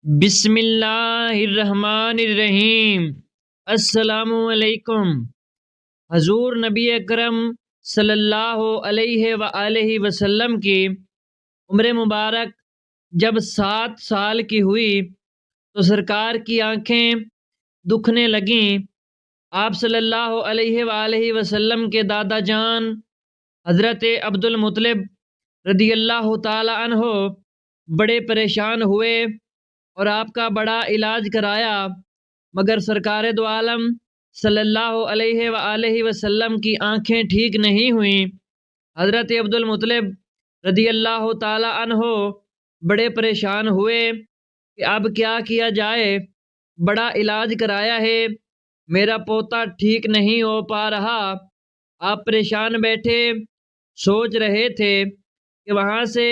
بسم اللہ الرحمن الرحیم۔ السلام علیکم۔ حضور نبی اکرم صلی اللہ علیہ وآلہ وسلم کی عمر مبارک جب 7 سال کی ہوئی تو سرکار کی آنکھیں دکھنے لگیں۔ آپ صلی اللہ علیہ وآلہ وسلم کے دادا جان حضرت عبد المطلب رضی اللہ تعالی عنہ بڑے پریشان ہوئے اور آپ کا بڑا علاج کرایا، مگر سرکار دو عالم صلی اللہ علیہ وآلہ وسلم کی آنکھیں ٹھیک نہیں ہوئیں۔ حضرت عبد المطلب رضی اللہ تعالی عنہ بڑے پریشان ہوئے کہ اب کیا کیا جائے، بڑا علاج کرایا ہے، میرا پوتا ٹھیک نہیں ہو پا رہا۔ آپ پریشان بیٹھے سوچ رہے تھے کہ وہاں سے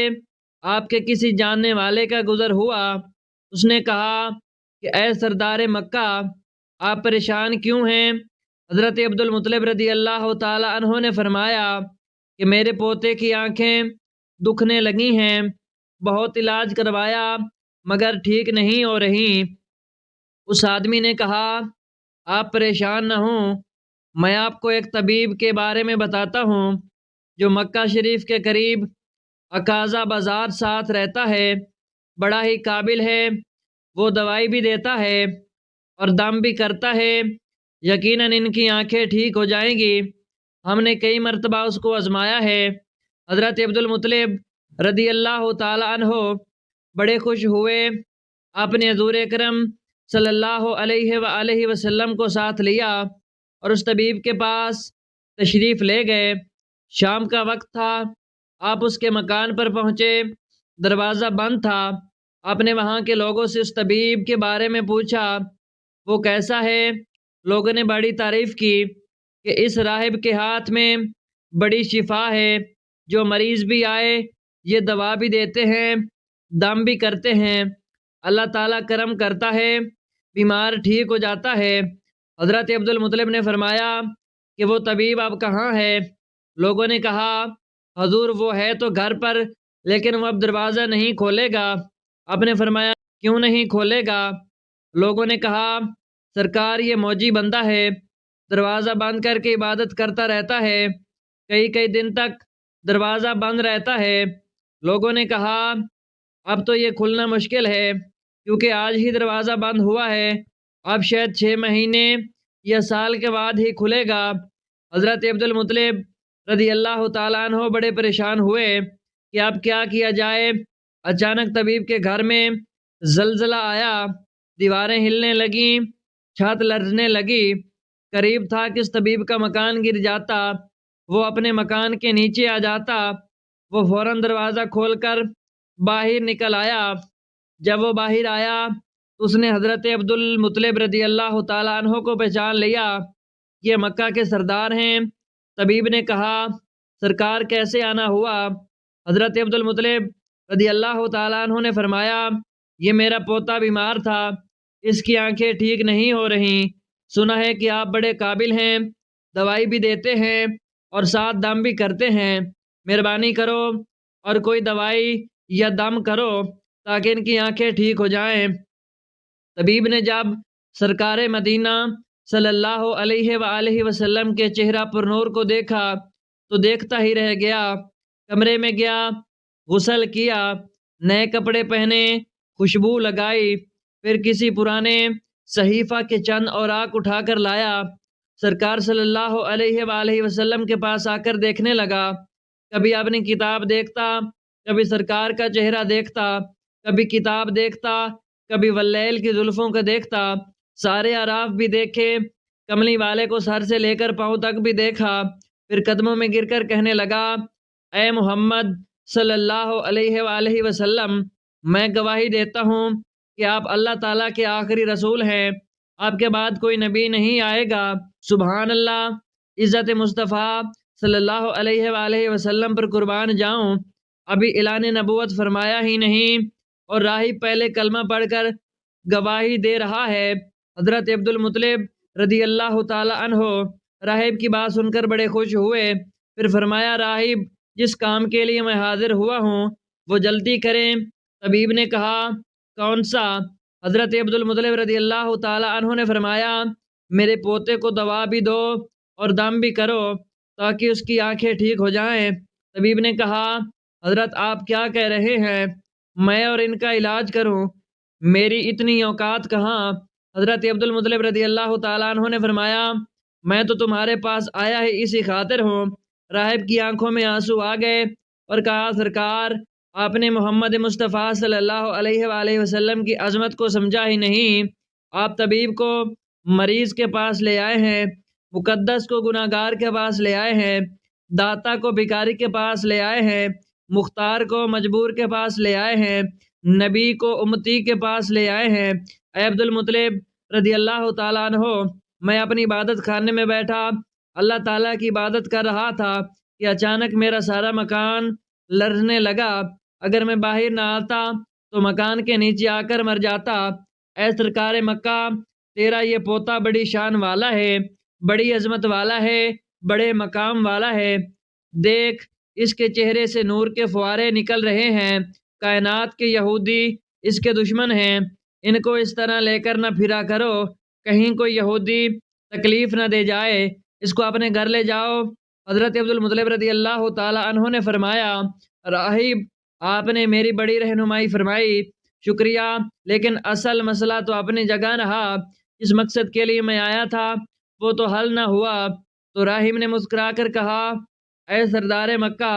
آپ کے کسی جاننے والے کا گزر ہوا۔ اس نے کہا کہ اے سردار مکہ، آپ پریشان کیوں ہیں؟ حضرت عبد المطلب رضی اللہ تعالی عنہ نے فرمایا کہ میرے پوتے کی آنکھیں دکھنے لگی ہیں، بہت علاج کروایا مگر ٹھیک نہیں ہو رہی۔ اس آدمی نے کہا آپ پریشان نہ ہوں، میں آپ کو ایک طبیب کے بارے میں بتاتا ہوں جو مکہ شریف کے قریب عکاظہ بازار ساتھ رہتا ہے، بڑا ہی قابل ہے، وہ دوائی بھی دیتا ہے اور دم بھی کرتا ہے، یقیناً ان کی آنکھیں ٹھیک ہو جائیں گی۔ ہم نے کئی مرتبہ اس کو آزمایا ہے۔ حضرت عبد المطلب رضی اللہ تعالی عنہ بڑے خوش ہوئے، آپ نے حضور اکرم صلی اللہ علیہ وآلہ وسلم کو ساتھ لیا اور اس طبیب کے پاس تشریف لے گئے۔ شام کا وقت تھا، آپ اس کے مکان پر پہنچے، دروازہ بند تھا۔ آپ نے وہاں کے لوگوں سے اس طبیب کے بارے میں پوچھا وہ کیسا ہے۔ لوگوں نے بڑی تعریف کی کہ اس راہب کے ہاتھ میں بڑی شفا ہے، جو مریض بھی آئے یہ دوا بھی دیتے ہیں، دم بھی کرتے ہیں، اللہ تعالیٰ کرم کرتا ہے، بیمار ٹھیک ہو جاتا ہے۔ حضرت عبد المطلب نے فرمایا کہ وہ طبیب اب کہاں ہے؟ لوگوں نے کہا حضور وہ ہے تو گھر پر، لیکن وہ اب دروازہ نہیں کھولے گا۔ آپ نے فرمایا کیوں نہیں کھولے گا؟ لوگوں نے کہا سرکار یہ موجی بندہ ہے، دروازہ بند کر کے عبادت کرتا رہتا ہے، کئی دن تک دروازہ بند رہتا ہے۔ لوگوں نے کہا اب تو یہ کھلنا مشکل ہے کیونکہ آج ہی دروازہ بند ہوا ہے، اب شاید 6 مہینے یا سال کے بعد ہی کھلے گا۔ حضرت عبد المطلب رضی اللہ تعالیٰ عنہ بڑے پریشان ہوئے کہ اب کیا کیا جائے۔ اچانک طبیب کے گھر میں زلزلہ آیا، دیواریں ہلنے لگیں، چھت لرزنے لگی۔ قریب تھا کہ اس طبیب کا مکان گر جاتا، وہ اپنے مکان کے نیچے آ جاتا۔ وہ فوراً دروازہ کھول کر باہر نکل آیا۔ جب وہ باہر آیا تو اس نے حضرت عبد المطلب رضی اللہ تعالیٰ عنہ کو پہچان لیا، یہ مکہ کے سردار ہیں۔ طبیب نے کہا سرکار کیسے آنا ہوا؟ حضرت عبد المطلب رضی اللہ تعالیٰ عنہ نے فرمایا یہ میرا پوتا بیمار تھا، اس کی آنکھیں ٹھیک نہیں ہو رہیں، سنا ہے کہ آپ بڑے قابل ہیں، دوائی بھی دیتے ہیں اور ساتھ دم بھی کرتے ہیں، مہربانی کرو اور کوئی دوائی یا دم کرو تاکہ ان کی آنکھیں ٹھیک ہو جائیں۔ طبیب نے جب سرکار مدینہ صلی اللہ علیہ وآلہ وسلم کے چہرہ پر نور کو دیکھا تو دیکھتا ہی رہ گیا۔ کمرے میں گیا، غسل کیا، نئے کپڑے پہنے، خوشبو لگائی، پھر کسی پرانے صحیفہ کے چند اوراق اٹھا کر لایا۔ سرکار صلی اللہ علیہ وآلہ وسلم کے پاس آ کر دیکھنے لگا، کبھی اپنی کتاب دیکھتا، کبھی سرکار کا چہرہ دیکھتا، کبھی کتاب دیکھتا، کبھی واللیل کی زلفوں کو دیکھتا، سارے اعراف بھی دیکھے، کملی والے کو سر سے لے کر پاؤں تک بھی دیکھا، پھر قدموں میں گر کر کہنے لگا اے محمد صلی اللہ علیہ وآلہ وسلم، میں گواہی دیتا ہوں کہ آپ اللہ تعالیٰ کے آخری رسول ہیں، آپ کے بعد کوئی نبی نہیں آئے گا۔ سبحان اللہ، عزت مصطفیٰ صلی اللہ علیہ وآلہ وسلم پر قربان جاؤں، ابھی اعلان نبوت فرمایا ہی نہیں اور راہب پہلے کلمہ پڑھ کر گواہی دے رہا ہے۔ حضرت عبد المطلب رضی اللہ تعالی عنہ راہب کی بات سن کر بڑے خوش ہوئے، پھر فرمایا راہب جس کام کے لیے میں حاضر ہوا ہوں وہ جلدی کریں۔ طبیب نے کہا کون سا؟ حضرت عبدالمطلب رضی اللہ تعالی عنہ نے فرمایا میرے پوتے کو دوا بھی دو اور دم بھی کرو تاکہ اس کی آنکھیں ٹھیک ہو جائیں۔ طبیب نے کہا حضرت آپ کیا کہہ رہے ہیں، میں اور ان کا علاج کروں، میری اتنی اوقات کہاں۔ حضرت عبدالمطلب رضی اللہ تعالیٰ عنہ نے فرمایا میں تو تمہارے پاس آیا ہے اسی خاطر ہوں۔ راہب کی آنکھوں میں آنسو آ گئے اور کہا سرکار آپ نے محمد مصطفیٰ صلی اللہ علیہ وآلہ وسلم کی عظمت کو سمجھا ہی نہیں۔ آپ طبیب کو مریض کے پاس لے آئے ہیں، مقدس کو گناہ گار کے پاس لے آئے ہیں، داتا کو بھکاری کے پاس لے آئے ہیں، مختار کو مجبور کے پاس لے آئے ہیں، نبی کو امتی کے پاس لے آئے ہیں۔ اے عبدالمطلب رضی اللہ تعالیٰ عنہ، میں اپنی عبادت خانے میں بیٹھا اللہ تعالیٰ کی عبادت کر رہا تھا کہ اچانک میرا سارا مکان لرزنے لگا۔ اگر میں باہر نہ آتا تو مکان کے نیچے آ کر مر جاتا۔ اے سرکار مکہ، تیرا یہ پوتا بڑی شان والا ہے، بڑی عظمت والا ہے، بڑے مقام والا ہے، دیکھ اس کے چہرے سے نور کے فوارے نکل رہے ہیں، کائنات کے یہودی اس کے دشمن ہیں، ان کو اس طرح لے کر نہ پھرا کرو، کہیں کوئی یہودی تکلیف نہ دے جائے، اس کو اپنے گھر لے جاؤ۔ حضرت عبدالمطلب رضی اللہ تعالی عنہ نے فرمایا راہب آپ نے میری بڑی رہنمائی فرمائی، شکریہ، لیکن اصل مسئلہ تو اپنی جگہ رہا، جس مقصد کے لیے میں آیا تھا وہ تو حل نہ ہوا۔ تو راہب نے مسکرا کر کہا اے سردار مکہ،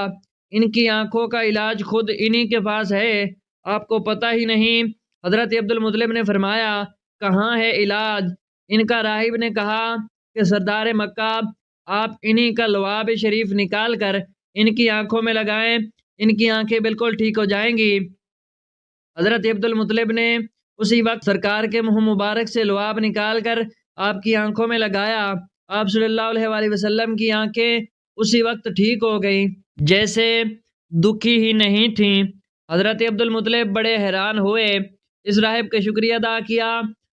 ان کی آنکھوں کا علاج خود انہی کے پاس ہے، آپ کو پتہ ہی نہیں۔ حضرت عبدالمطلب نے فرمایا کہاں ہے علاج؟ ان کا راہب نے کہا کہ سردار مکہ آپ انہی کا لعاب شریف نکال کر ان کی آنکھوں میں لگائیں، ان کی آنکھیں بالکل ٹھیک ہو جائیں گی۔ حضرت عبدالمطلب نے اسی وقت سرکار کے منہ مبارک سے لعاب نکال کر آپ کی آنکھوں میں لگایا۔ آپ صلی اللہ علیہ وآلہ وسلم کی آنکھیں اسی وقت ٹھیک ہو گئیں، جیسے دکھی ہی نہیں تھیں۔ حضرت عبدالمطلب بڑے حیران ہوئے، اس راہب کا شکریہ ادا کیا۔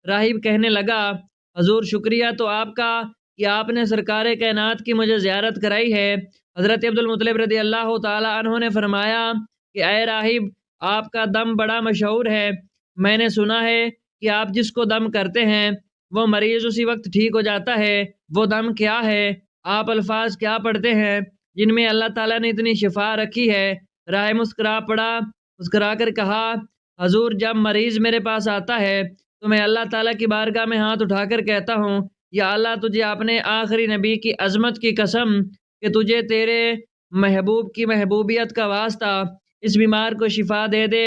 راہب کہنے لگا حضور شکریہ تو آپ کا کہ آپ نے سرکار کائنات کی مجھے زیارت کرائی ہے۔ حضرت عبدالمطلب رضی اللہ تعالی عنہ نے فرمایا کہ اے راہب آپ کا دم بڑا مشہور ہے، میں نے سنا ہے کہ آپ جس کو دم کرتے ہیں وہ مریض اسی وقت ٹھیک ہو جاتا ہے، وہ دم کیا ہے؟ آپ الفاظ کیا پڑھتے ہیں جن میں اللہ تعالیٰ نے اتنی شفا رکھی ہے؟ راہب مسکرا پڑا، مسکرا کر کہا حضور جب مریض میرے پاس آتا ہے تو میں اللہ تعالیٰ کی بارگاہ میں ہاتھ اٹھا کر کہتا ہوں یا اللہ تجھے اپنے آخری نبی کی عظمت کی قسم کہ تجھے تیرے محبوب کی محبوبیت کا واسطہ اس بیمار کو شفا دے دے۔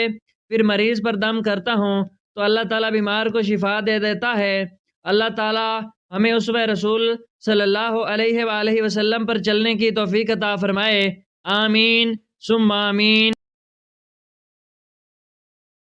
پھر مریض پر دم کرتا ہوں تو اللہ تعالیٰ بیمار کو شفا دے دیتا ہے۔ اللہ تعالیٰ ہمیں اسوہ رسول صلی اللہ علیہ وآلہ وسلم پر چلنے کی توفیق عطا فرمائے، آمین ثم آمین۔